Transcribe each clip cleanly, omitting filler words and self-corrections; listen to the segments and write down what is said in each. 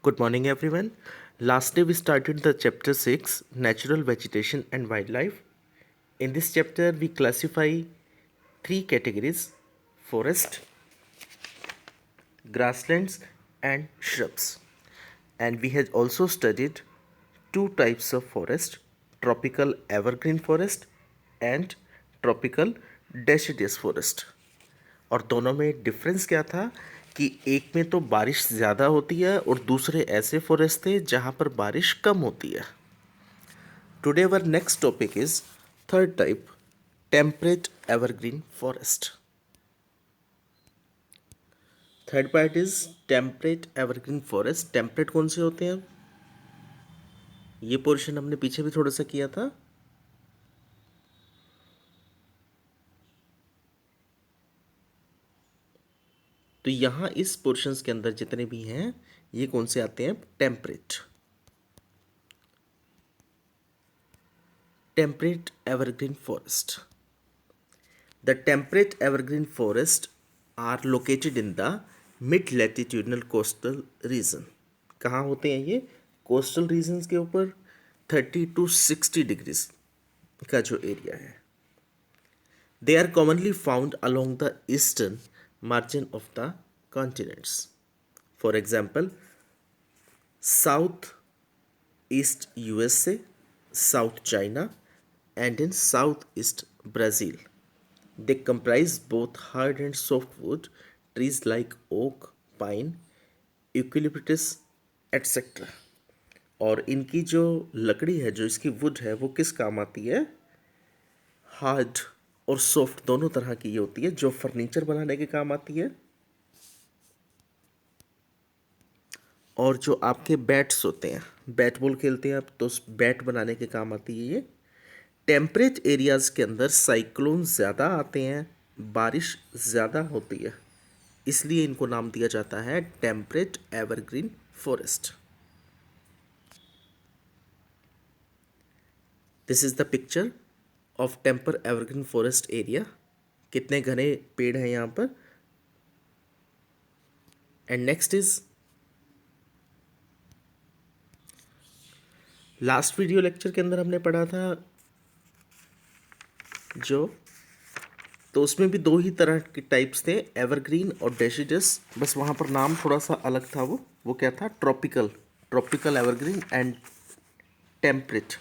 Good morning, everyone. Last day we started the chapter 6 Natural Vegetation and Wildlife. In this chapter, we classify three categories: forest, grasslands, and shrubs. And we had also studied two types of forest: tropical evergreen forest and tropical deciduous forest. और दोनों में difference क्या था कि एक में तो बारिश ज़्यादा होती है और दूसरे ऐसे फॉरेस्ट थे जहाँ पर बारिश कम होती है. Today our next topic is third type, temperate evergreen forest. Third part is temperate evergreen forest. Temperate कौन से होते हैं? ये पोर्शन हमने पीछे भी थोड़ा सा किया था. तो यहाँ इस पोर्शंस के अंदर जितने भी हैं ये कौन से आते हैं? Temperate. Temperate evergreen forest. The temperate evergreen forests are located in the mid-latitudinal coastal region. कहाँ होते हैं ये? कोस्टल रीजन्स के ऊपर 30 to 60 डिग्रीज का जो एरिया है. They are commonly found along the eastern margin of the continents. For example, South East USA, South China, and in Southeast Brazil. They comprise both hard and softwood trees like oak, pine, eucalyptus, etc. और इनकी जो लकड़ी है, जो इसकी would है, वो किस काम आती है? हार्ड और सॉफ्ट दोनों तरह की ये होती है. जो फर्नीचर बनाने के काम आती है और जो आपके बैट्स होते हैं, बैट बॉल खेलते हैं आप, तो उस बैट बनाने के काम आती है ये. टेम्परेट एरियाज़ के अंदर साइक्लोन ज़्यादा आते हैं, बारिश ज़्यादा होती है, इसलिए इनको नाम दिया जाता है temperate evergreen forest. This is the picture of temper evergreen forest area. कितने घने पेड़ हैं यहाँ पर. And next is last video lecture के अंदर हमने पढ़ा था जो, तो उसमें भी दो ही तरह के टाइप्स थे, एवरग्रीन और डेसिडस. बस वहाँ पर नाम थोड़ा सा अलग था. वो क्या था? Tropical. Tropical evergreen and temperate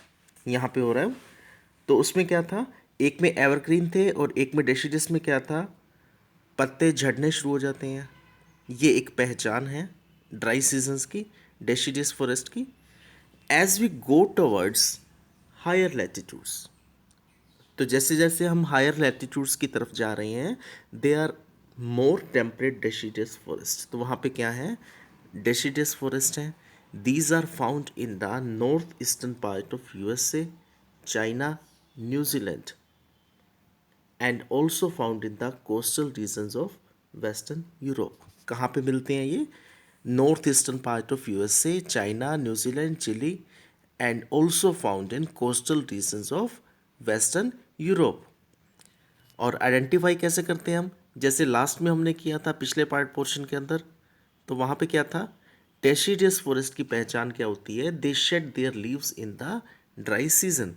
यहाँ पे हो रहा है. तो उसमें क्या था? एक में एवरग्रीन थे और एक में डेसिडस में क्या था? पत्ते झड़ने शुरू हो जाते हैं. ये एक पहचान है ड्राई सीजन्स की, डेसिडस फॉरेस्ट की. As we go towards higher latitudes, तो जैसे जैसे हम हायर लैटिट्यूड्स की तरफ जा रहे हैं, they are more temperate deciduous forest. तो वहाँ पे क्या है? डेसिडस फॉरेस्ट है. These are found in the north eastern part of USA, China, New Zealand, and also found in the coastal regions of western Europe. कहाँ पे मिलते हैं ये? North eastern part of USA, China, New Zealand, Chile, and also found in coastal regions of western Europe. और identify कैसे करते हैं हम? जैसे लास्ट में हमने किया था पिछले पार्ट पोर्शन के अंदर. तो वहाँ पे क्या था? डेसिडियस फॉरेस्ट की पहचान क्या होती है? They shed their leaves in the dry season.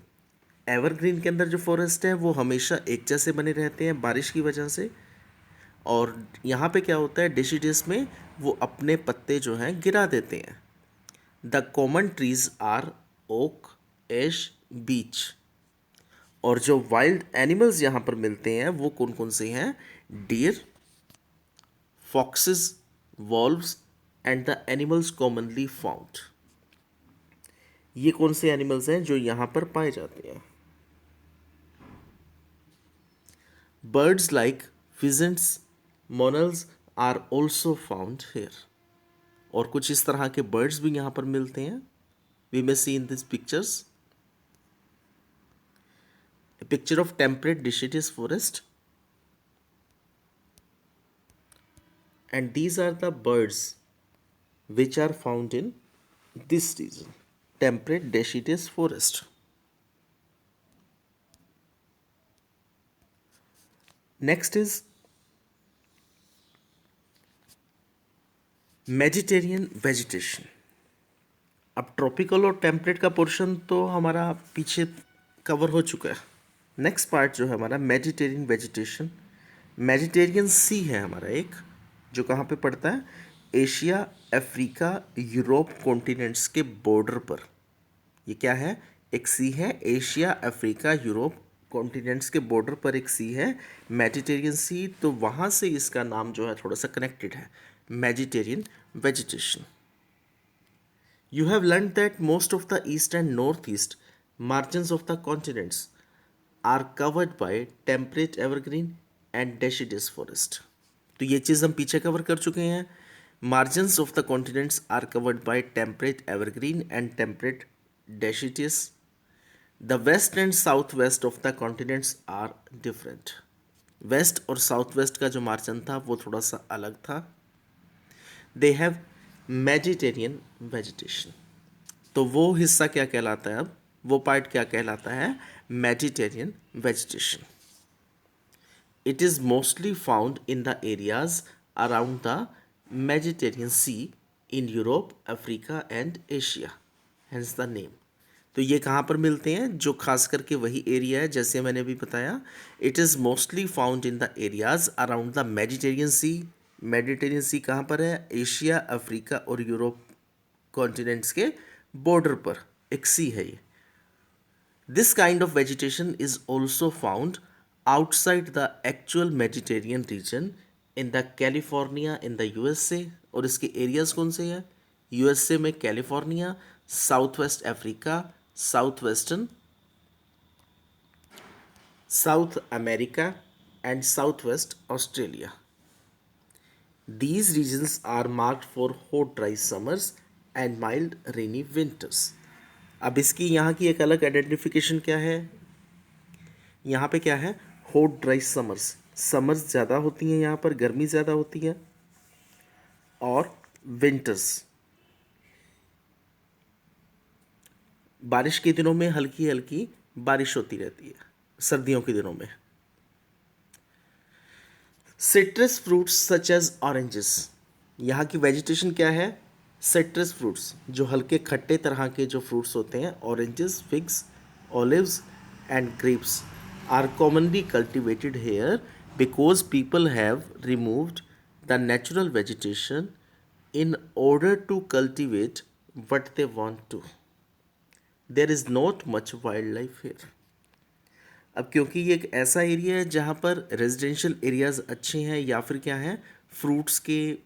Evergreen के अंदर जो फॉरेस्ट है वो हमेशा एक जैसे बने रहते हैं बारिश की वजह से. और यहाँ पे क्या होता है? डेसिडियस में वो अपने पत्ते जो हैं गिरा देते हैं. The common trees are oak, ash, beech. और जो वाइल्ड एनिमल्स यहाँ पर मिलते हैं वो कौन कौन से हैं? Deer, foxes, wolves, and the animals commonly found. ये कौन से एनिमल्स हैं जो यहाँ पर पाए जाते हैं? Birds like pheasants, monals are also found here. और कुछ इस तरह के बर्ड्स भी यहाँ पर मिलते हैं. We may see in this pictures a picture of temperate deciduous forest, and these are the birds which are found in this region, temperate deciduous forest. Next is Mediterranean vegetation. अब tropical और temperate का portion तो हमारा पीछे cover हो चुका है। Next part जो है हमारा मेडिटेरियन वेजिटेशन। मेडिटेरियन सी है हमारा एक, जो कहाँ पे पड़ता है, एशिया, अफ्रीका, यूरोप कॉन्टिनेंट्स के बॉर्डर पर। ये क्या है, एक सी है, एशिया, अफ्रीका, यूरोप कॉन्टिनेंट्स के बॉर्डर पर एक सी है, मेडिटेरियन सी। तो वहाँ से इसका नाम जो है थोड़ा सा कनेक्टेड है, Mediterranean vegetation. You have learned that most of the east and northeast margins of the continents are covered by temperate evergreen and deciduous forest. तो ये चीज़ हम पीछे कवर कर चुके हैं। Margins of the continents are covered by temperate evergreen and temperate deciduous. The west and southwest of the continents are different. West और south west का जो मार्जिन था वो थोड़ा सा अलग था। They have Mediterranean vegetation. तो वो हिस्सा क्या कहलाता है, अब वो पार्ट क्या कहलाता है, Mediterranean vegetation. It is mostly found in the areas around the Mediterranean sea in Europe, Africa and Asia, hence the name. तो ये कहाँ पर मिलते हैं, जो खास करके वही एरिया है जैसे मैंने भी बताया। It is mostly found in the areas around the Mediterranean sea. Mediterranean sea कहाँ पर है, एशिया, अफ्रीका और यूरोप कॉन्टिनेंट्स के बॉर्डर पर एक सी है ये। This kind of vegetation is also found outside the actual Mediterranean region in the California in the USA. और इसके एरियाज कौन से हैं, यूएसए में California, south west Africa, south western, south America and south west Australia. These regions are marked for hot dry summers and mild rainy winters. अब इसकी यहाँ की एक अलग आइडेंटिफिकेशन क्या है, यहाँ पे क्या है, हॉट ड्राई समर्स। समर्स ज़्यादा होती हैं यहाँ पर, गर्मी ज़्यादा होती है, और विंटर्स बारिश के दिनों में हल्की हल्की बारिश होती रहती है, सर्दियों के दिनों में। Citrus fruits such as oranges. यहाँ की वेजिटेशन क्या है, सिट्रस फ्रूट्स, जो हल्के खट्टे तरह के जो फ्रूट्स होते हैं, oranges, figs, olives and grapes are commonly cultivated here because people have removed the natural vegetation in order to cultivate what they want to. There is not much wildlife here. अब क्योंकि ये एक ऐसा area है जहाँ पर residential areas अच्छे हैं, या फिर क्या है, फ्रूट्स के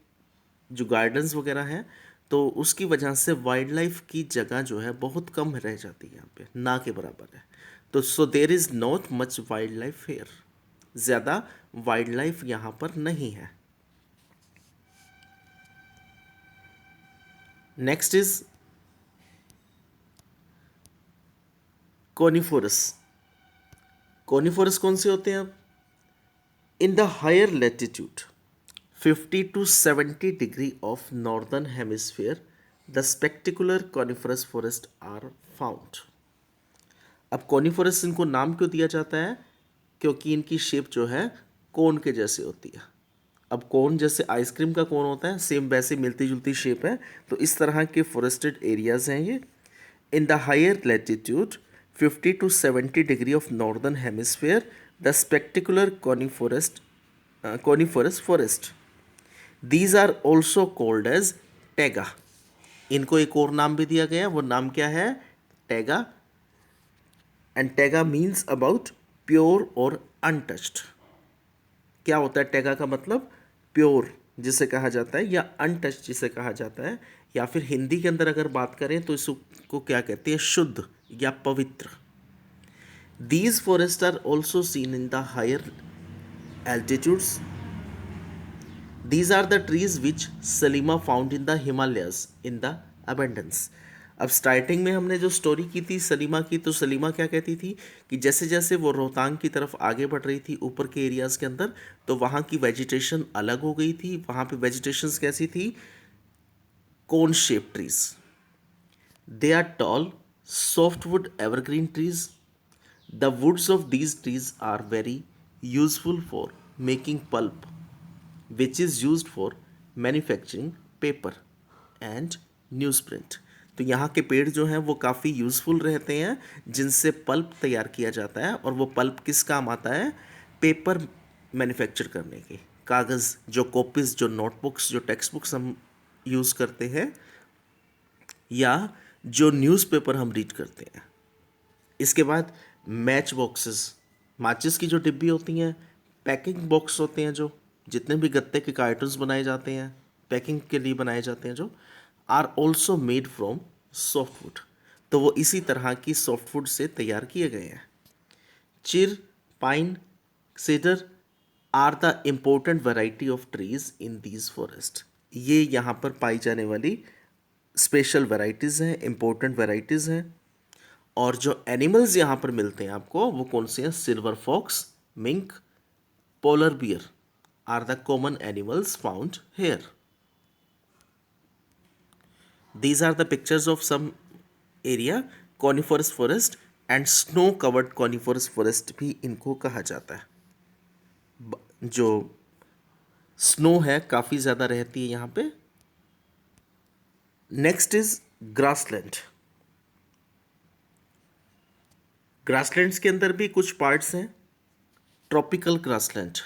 जो गार्डन्स वगैरह हैं, तो उसकी वजह से वाइल्ड लाइफ की जगह जो है बहुत कम रह जाती है यहाँ पे, ना के बराबर है। तो so there is not much wildlife here, ज़्यादा वाइल्ड लाइफ यहाँ पर नहीं है। Next is कॉनिफोरस। कॉनिफोरस कौन से होते हैं, अब in the higher latitude 50 to 70 degree of northern hemisphere the spectacular coniferous forest are found. अब कॉनिफोरस इनको नाम क्यों दिया जाता है, क्योंकि इनकी शेप जो है कोन के जैसे होती है। अब कोन जैसे आइसक्रीम का कोन होता है, सेम वैसे मिलती जुलती शेप है, तो इस तरह के फॉरेस्टेड एरियाज हैं ये। In the higher latitude 50 to 70 degree of northern hemisphere the spectacular coniferous forest, these are also called as taiga. इनको एक और नाम भी दिया गया, वो नाम क्या है, taiga. And taiga means about pure और अनटच्ड। क्या होता है टैगा का मतलब, प्योर जिसे कहा जाता है, या अनटच्ड जिसे कहा जाता है, या फिर हिंदी के अंदर अगर बात करें तो इसको क्या कहते हैं, शुद्ध या पवित्र। These forest are also seen in the higher altitudes. These are the trees which Salima found in the Himalayas in the abundance. अब स्टार्टिंग में हमने जो स्टोरी की थी सलीमा की, तो सलीमा क्या कहती थी कि जैसे जैसे वो रोहतांग की तरफ आगे बढ़ रही थी ऊपर के एरियाज़ के अंदर, तो वहाँ की वेजिटेशन अलग हो गई थी। वहाँ पे वेजिटेशंस कैसी थी, cone shape trees. They are tall softwood evergreen trees. The woods of these trees are very useful for making pulp which is used for manufacturing paper and newsprint। तो यहाँ के पेड़ जो हैं वो काफ़ी यूज़फुल रहते हैं, जिनसे पल्प तैयार किया जाता है, और वो पल्प किस काम आता है? पेपर मैन्युफैक्चर करने के, कागज़, जो कॉपीज़, जो नोटबुक्स, जो टेक्स्ट बुक्स हम यूज़ करते हैं, या जो न्यूज़पेपर हम रीड करते हैं। इसके बाद मैच बॉक्सेस, माचिस की जो डिब्बी होती हैं, पैकिंग बॉक्स होते हैं, जो जितने भी गत्ते के कार्टून्स बनाए जाते हैं पैकिंग के लिए बनाए जाते हैं, जो are also made from softwood, तो वो इसी तरह की सॉफ्टवुड से तैयार किए गए हैं। Chir, pine, cedar are the important variety of trees in these forest, ये यहाँ पर पाई जाने वाली स्पेशल वैरायटीज़ हैं, इम्पोर्टेंट वैरायटीज़ हैं। और जो एनिमल्स यहाँ पर मिलते हैं आपको, वो कौन से हैं? Silver fox, mink, polar bear are the common animals found here. These are the pictures of some area, coniferous forest and snow covered coniferous forest भी इनको कहा जाता है। जो स्नो है काफ़ी ज़्यादा रहती है यहाँ पे। Next is grassland. ग्रासलैंड्स के अंदर भी कुछ पार्ट्स हैं। Tropical grassland,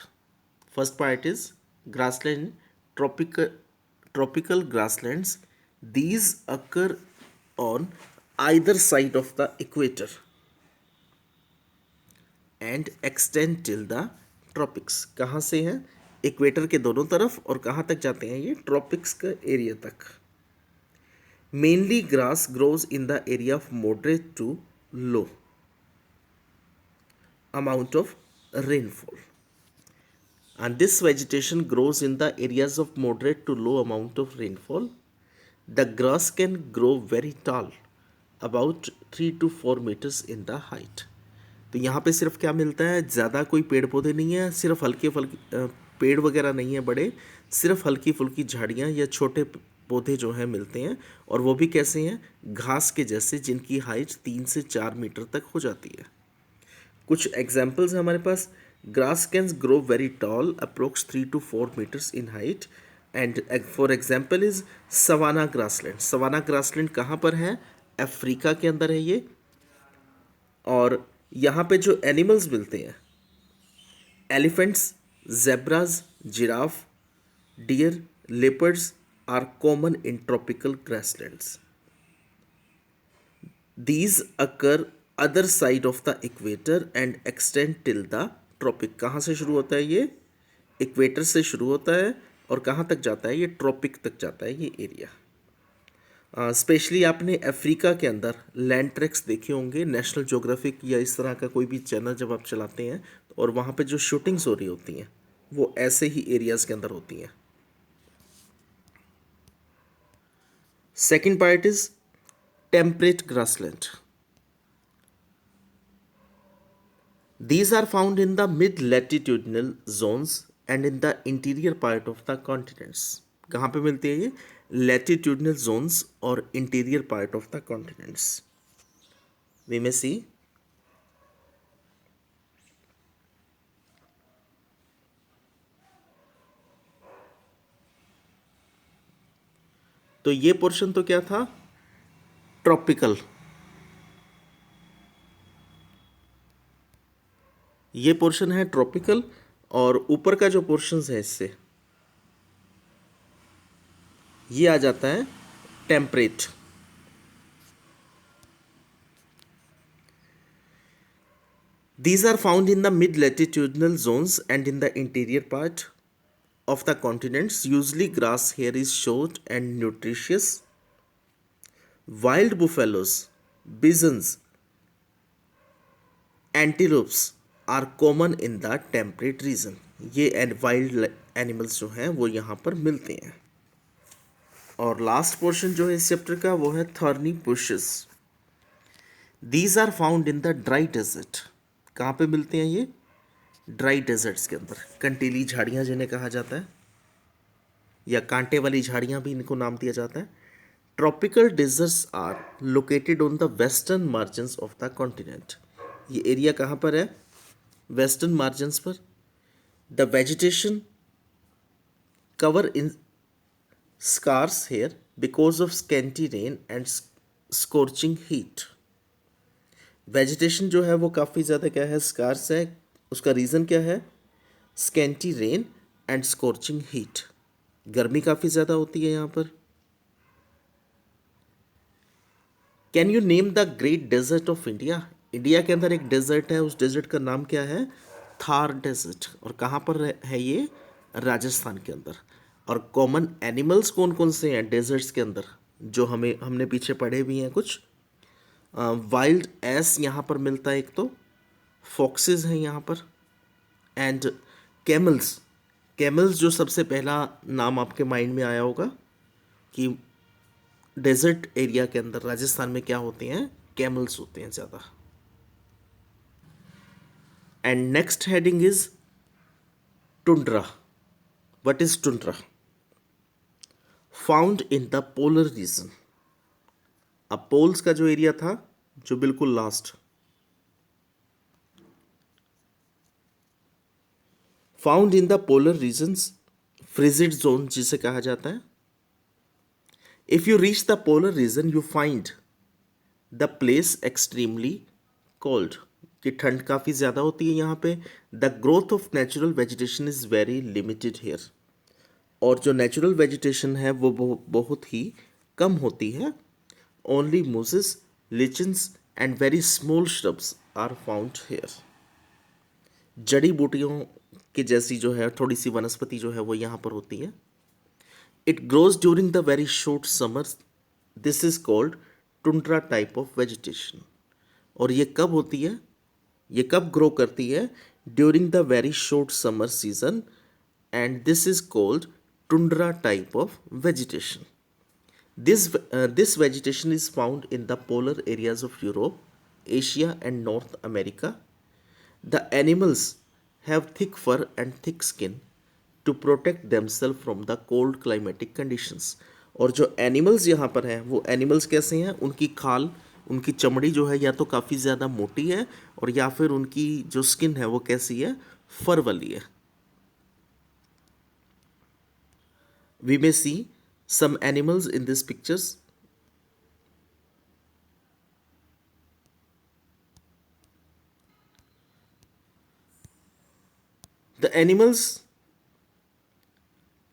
first part is grassland, tropical grasslands, these occur on either side of the equator and extend till the tropics। कहाँ से हैं? इक्वेटर के दोनों तरफ, और कहाँ तक जाते हैं ये? ट्रॉपिक्स का एरिया तक। Mainly grass grows in the area of moderate to low amount of rainfall, and this vegetation grows in the areas of moderate to low amount of rainfall. The grass can grow very tall, about 3 to 4 meters in the height। तो यहाँ पे सिर्फ क्या मिलता है? ज़्यादा कोई पेड़ पौधे नहीं है, सिर्फ हल्के फुल्के पेड़ वगैरह नहीं है बड़े, सिर्फ हल्की फुल्की झाड़ियाँ या छोटे पौधे जो हैं मिलते हैं, और वो भी कैसे हैं? घास के जैसे, जिनकी हाइट 3 से 4 मीटर तक हो जाती है। कुछ एग्जाम्पल्स हैं हमारे पास। Grass can grow very tall, approx 3 to 4 meters in height, and for example is savanna grassland. Savanna grassland कहाँ पर है? अफ्रीका के अंदर है ये। और यहाँ पे जो एनिमल्स मिलते हैं, elephants, zebras, giraffe, deer, leopards are common in tropical grasslands. These occur other side of the equator and extend till the tropic। कहाँ से शुरू होता है ये? इक्वेटर से शुरू होता है, और कहाँ तक जाता है ये? ट्रॉपिक तक जाता है ये एरिया। स्पेशली आपने अफ्रीका के अंदर लैंड ट्रैक्स देखे होंगे, नेशनल ज्योग्राफिक या इस तरह का कोई भी चैनल जब आप चलाते हैं, और वहाँ पे जो शूटिंग्स हो रही होती हैं वो ऐसे ही एरियाज़ के अंदर होती हैं। Second part is temperate grassland. These are found in the mid-latitudinal zones and in the interior part of the continents। कहाँ पे मिलती है ये? Latitudinal zones और interior part of the continents। We may see तो ये पोर्शन तो क्या था? ट्रॉपिकल। ये पोर्शन है ट्रॉपिकल, और ऊपर का जो पोर्शन है इससे ये आ जाता है temperate. These are found in the mid-latitudinal zones and in the interior part of the continents. Usually grass here is short and nutritious. Wild buffaloes, bisons, antelopes are common in the temperate region। ये wild animals जो हैं वो यहाँ पर मिलते हैं। और last portion जो है इस चैप्टर का वो है thorny bushes. These are found in the dry desert. कहाँ पे मिलते हैं ये? ड्राई डेजर्ट्स के अंदर। कंटीली झाड़ियाँ जिन्हें कहा जाता है, या कांटे वाली झाड़ियाँ भी इनको नाम दिया जाता है। Tropical deserts are located on the western margins of the continent. ये एरिया कहाँ पर है? वेस्टर्न मार्जिन्स पर। The vegetation cover in scarce here because of scanty rain and scorching heat. Vegetation जो है वो काफ़ी ज़्यादा क्या है, स्कार्स है। उसका रीज़न क्या है? Scanty rain and scorching heat. गर्मी काफ़ी ज़्यादा होती है यहाँ पर। Can you name the great desert of India? India के अंदर एक डेजर्ट है, उस डेजर्ट का नाम क्या है? थार डेजर्ट। और कहाँ पर है ये? राजस्थान के अंदर। और कॉमन एनिमल्स कौन कौन से हैं डेजर्ट्स के अंदर, जो हमने पीछे पढ़े भी हैं कुछ? वाइल्ड एस यहाँ पर मिलता है एक तो, फॉक्सेस हैं यहाँ पर, एंड कैमल्स। कैमल्स जो सबसे पहला नाम आपके माइंड में आया होगा कि डेजर्ट एरिया के अंदर राजस्थान में क्या होते हैं? कैमल्स होते हैं ज़्यादा। And next heading is tundra. What is tundra? Found in the polar region. अब पोल्स का जो एरिया था, जो बिल्कुल last, found in the polar regions, frigid zone जिसे कहा जाता है। If you reach the polar region you find the place extremely cold, कि ठंड काफ़ी ज़्यादा होती है यहाँ पे। The growth of natural vegetation is very limited here. और जो नेचुरल वेजिटेशन है वो बहुत ही कम होती है। Only mosses, lichens and very small shrubs are found here. जड़ी बूटियों की जैसी जो है थोड़ी सी वनस्पति जो है वो यहाँ पर होती है। It grows during the very short summers, this is called tundra type of vegetation. और ये कब होती है, ये कब ग्रो करती है? During the very short summer season, and this is called tundra type of vegetation. This vegetation is found in the polar areas of Europe, Asia and North America. The animals have thick fur and thick skin to protect themselves from the cold climatic conditions. और जो animals यहाँ पर हैं वो animals कैसे हैं? उनकी खाल, उनकी चमड़ी जो है या तो काफ़ी ज़्यादा मोटी है, और या फिर उनकी जो स्किन है वो कैसी है? फर वाली है। We may see some animals in these pictures. The animals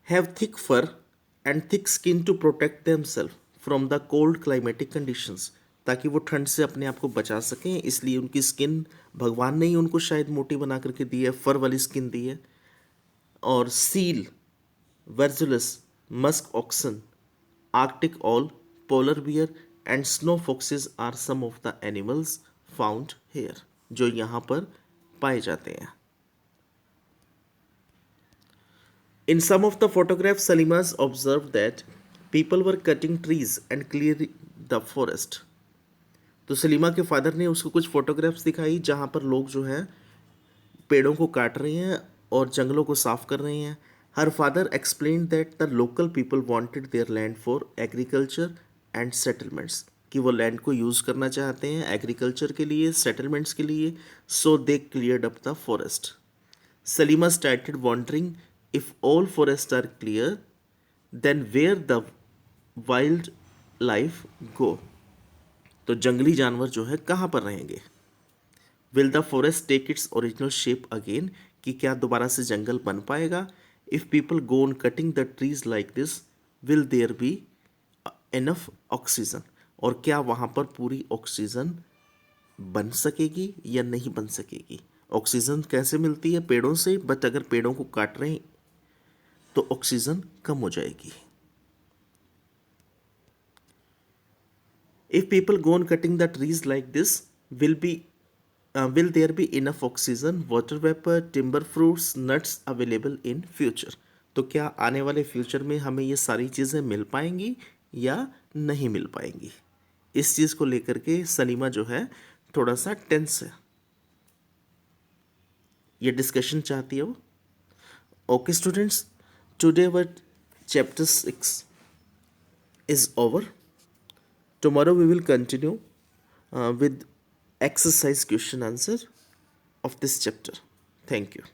have thick fur and thick skin to protect themselves from the cold climatic conditions, ताकि वो ठंड से अपने आप को बचा सकें। इसलिए उनकी स्किन, भगवान ने ही उनको शायद मोटी बना करके दी है, फर वाली स्किन दी है। और seal, walruses, musk oxen, arctic owl, polar bear and snow foxes are some of the animals found here, जो यहाँ पर पाए जाते हैं। In some of the photographs, Salimas observed that people were cutting trees and clearing the forest. तो सलीमा के father ने उसको कुछ फोटोग्राफ्स दिखाई जहाँ पर लोग जो हैं पेड़ों को काट रहे हैं और जंगलों को साफ कर रहे हैं। Her father explain that the local people wanted there land for agriculture and settlements, कि वो लैंड को यूज़ करना चाहते हैं एग्रीकल्चर के लिए, सेटलमेंट्स के लिए। So they cleared up the forest. Salima started wondering, if all forests are clear, then where the wild life go? तो जंगली जानवर जो है कहाँ पर रहेंगे? Will the forest take its original shape again? कि क्या दोबारा से जंगल बन पाएगा? If people go on cutting the trees like this, will there be enough oxygen? और क्या वहाँ पर पूरी ऑक्सीजन बन सकेगी या नहीं बन सकेगी? ऑक्सीजन कैसे मिलती है? पेड़ों से, बट अगर पेड़ों को काट रहे हैं तो ऑक्सीजन कम हो जाएगी। If people go on cutting the trees like this, will there be enough oxygen, water vapour, timber, fruits, nuts available in future? तो क्या आने वाले फ्यूचर में हमें ये सारी चीज़ें मिल पाएंगी या नहीं मिल पाएंगी? इस चीज़ को लेकर के सलीमा जो है थोड़ा सा टेंस है, ये डिस्कशन चाहती है वो। Okay students, today our chapter 6 is over. Tomorrow we will continue with exercise question answer of this chapter. Thank you.